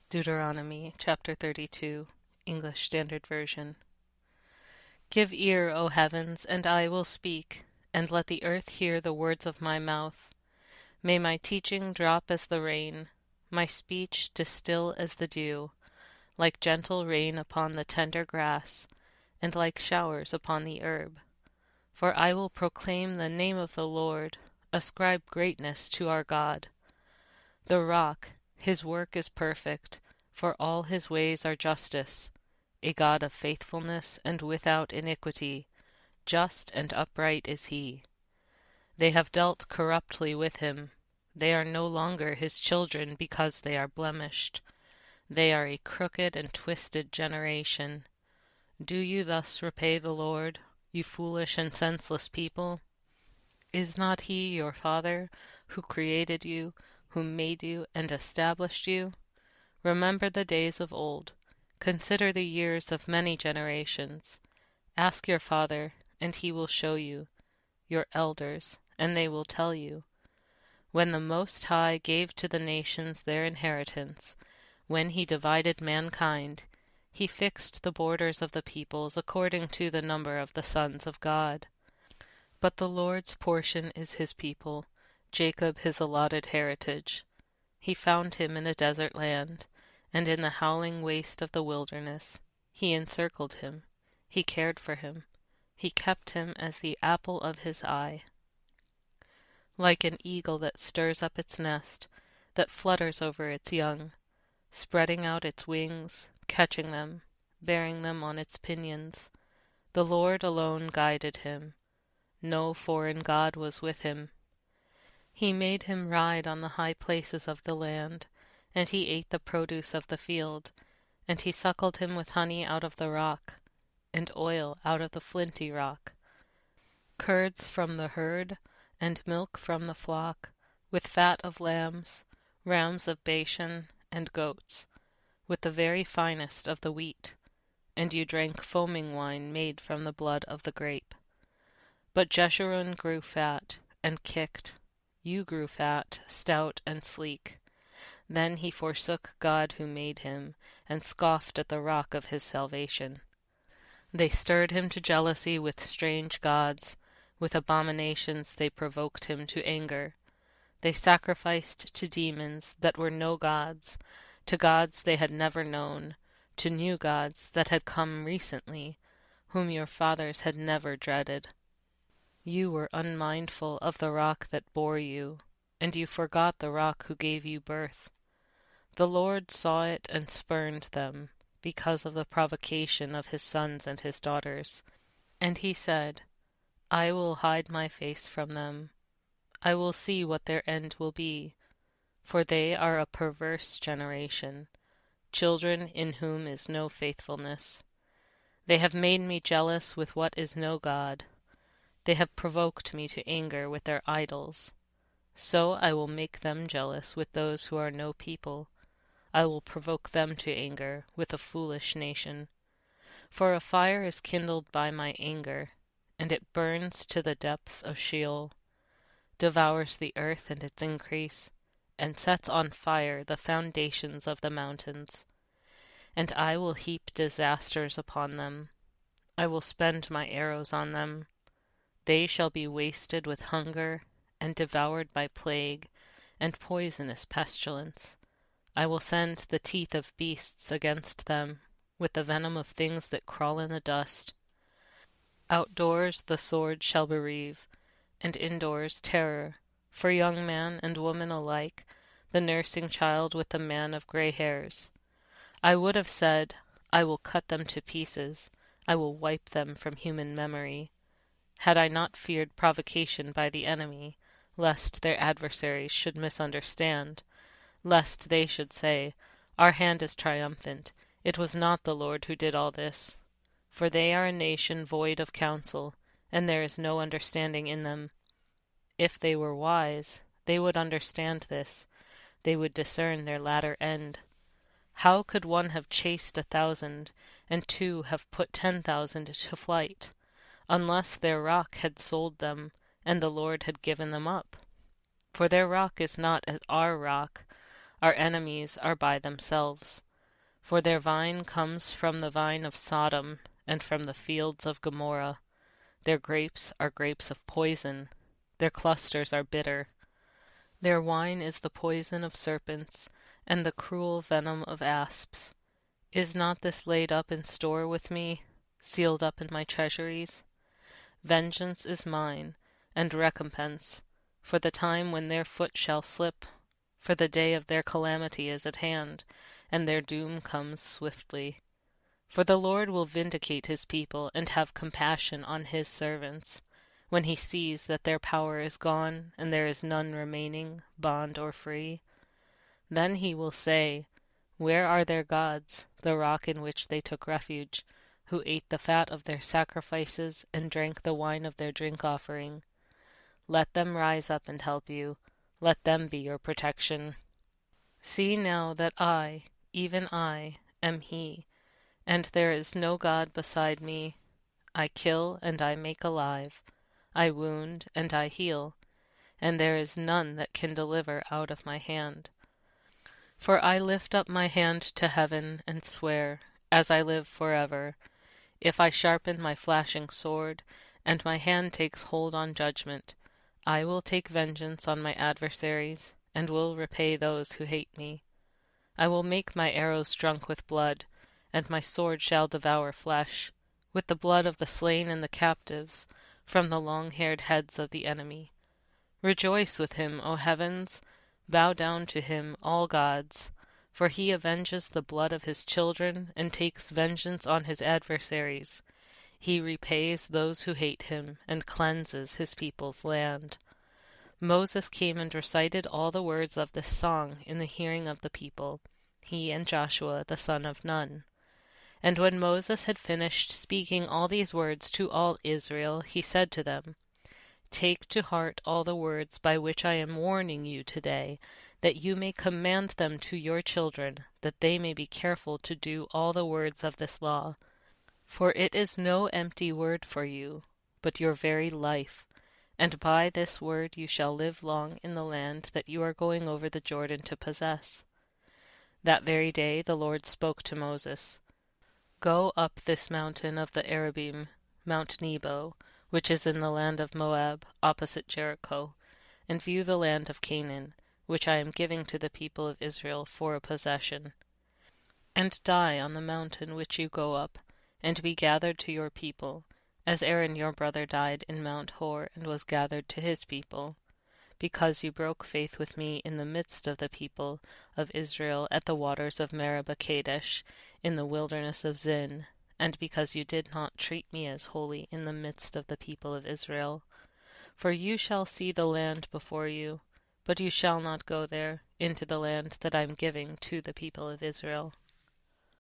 Deuteronomy chapter 32, English Standard Version. Give ear, O heavens, and I will speak, and let the earth hear the words of my mouth. May my teaching drop as the rain, my speech distill as the dew, like gentle rain upon the tender grass, and like showers upon the herb. For I will proclaim the name of the Lord, ascribe greatness to our God. The rock, his work is perfect, for all his ways are justice, a God of faithfulness and without iniquity, just and upright is he. They have dealt corruptly with him. They are no longer his children because they are blemished. They are a crooked and twisted generation. Do you thus repay the Lord, you foolish and senseless people? Is not he your Father, who created you, who made you and established you? Remember the days of old. Consider the years of many generations. Ask your father, and he will show you, your elders, and they will tell you. When the Most High gave to the nations their inheritance, when he divided mankind, he fixed the borders of the peoples according to the number of the sons of God. But the Lord's portion is his people, Jacob his allotted heritage. He found him in a desert land, and in the howling waste of the wilderness. He encircled him. He cared for him. He kept him as the apple of his eye. Like an eagle that stirs up its nest, that flutters over its young, spreading out its wings, catching them, bearing them on its pinions, the Lord alone guided him. No foreign god was with him. He made him ride on the high places of the land, and he ate the produce of the field, and he suckled him with honey out of the rock, and oil out of the flinty rock, curds from the herd, and milk from the flock, with fat of lambs, rams of Bashan, and goats, with the very finest of the wheat, and you drank foaming wine made from the blood of the grape. But Jeshurun grew fat, and kicked. You grew fat, stout, and sleek. Then he forsook God who made him, and scoffed at the rock of his salvation. They stirred him to jealousy with strange gods. With abominations they provoked him to anger. They sacrificed to demons that were no gods, to gods they had never known, to new gods that had come recently, whom your fathers had never dreaded. You were unmindful of the rock that bore you, and you forgot the rock who gave you birth. The Lord saw it and spurned them, because of the provocation of his sons and his daughters. And he said, I will hide my face from them. I will see what their end will be, for they are a perverse generation, children in whom is no faithfulness. They have made me jealous with what is no God. They have provoked me to anger with their idols. So I will make them jealous with those who are no people. I will provoke them to anger with a foolish nation. For a fire is kindled by my anger, and it burns to the depths of Sheol, devours the earth and its increase, and sets on fire the foundations of the mountains. And I will heap disasters upon them. I will spend my arrows on them. They shall be wasted with hunger, and devoured by plague, and poisonous pestilence. I will send the teeth of beasts against them, with the venom of things that crawl in the dust. Outdoors the sword shall bereave, and indoors terror, for young man and woman alike, the nursing child with the man of gray hairs. I would have said, I will cut them to pieces, I will wipe them from human memory, had I not feared provocation by the enemy, lest their adversaries should misunderstand, lest they should say, Our hand is triumphant, it was not the Lord who did all this. For they are a nation void of counsel, and there is no understanding in them. If they were wise, they would understand this, they would discern their latter end. How could one have chased 1,000, and two have put 10,000 to flight, unless their rock had sold them, and the Lord had given them up? For their rock is not as our rock, Our enemies are by themselves. For their vine comes from the vine of Sodom, and from the fields of Gomorrah. Their grapes are grapes of poison. Their clusters are bitter. Their wine is the poison of serpents, and the cruel venom of asps. Is not this laid up in store with me, sealed up in my treasuries? Vengeance is mine, and recompense, for the time when their foot shall slip, for the day of their calamity is at hand, and their doom comes swiftly. For the Lord will vindicate his people, and have compassion on his servants, when he sees that their power is gone, and there is none remaining, bond or free. Then he will say, Where are their gods, the rock in which they took refuge, who ate the fat of their sacrifices, and drank the wine of their drink offering? Let them rise up and help you. Let them be your protection. See now that I, even I, am he, and there is no God beside me. I kill and I make alive. I wound and I heal, and there is none that can deliver out of my hand. For I lift up my hand to heaven and swear, as I live forever, if I sharpen my flashing sword, and my hand takes hold on judgment, I will take vengeance on my adversaries, and will repay those who hate me. I will make my arrows drunk with blood, and my sword shall devour flesh, with the blood of the slain and the captives, from the long-haired heads of the enemy. Rejoice with him, O heavens! Bow down to him, all gods! For he avenges the blood of his children, and takes vengeance on his adversaries. He repays those who hate him, and cleanses his people's land. Moses came and recited all the words of this song in the hearing of the people, he and Joshua the son of Nun. And when Moses had finished speaking all these words to all Israel, he said to them, Take to heart all the words by which I am warning you today, that you may command them to your children, that they may be careful to do all the words of this law. For it is no empty word for you, but your very life, and by this word you shall live long in the land that you are going over the Jordan to possess. That very day the Lord spoke to Moses, Go up this mountain of the Arabim, Mount Nebo, which is in the land of Moab, opposite Jericho, and view the land of Canaan, which I am giving to the people of Israel for a possession. And die on the mountain which you go up, and be gathered to your people, as Aaron your brother died in Mount Hor and was gathered to his people, because you broke faith with me in the midst of the people of Israel at the waters of Meribah Kadesh, in the wilderness of Zin, and because you did not treat me as holy in the midst of the people of Israel. For you shall see the land before you, but you shall not go there, into the land that I am giving to the people of Israel.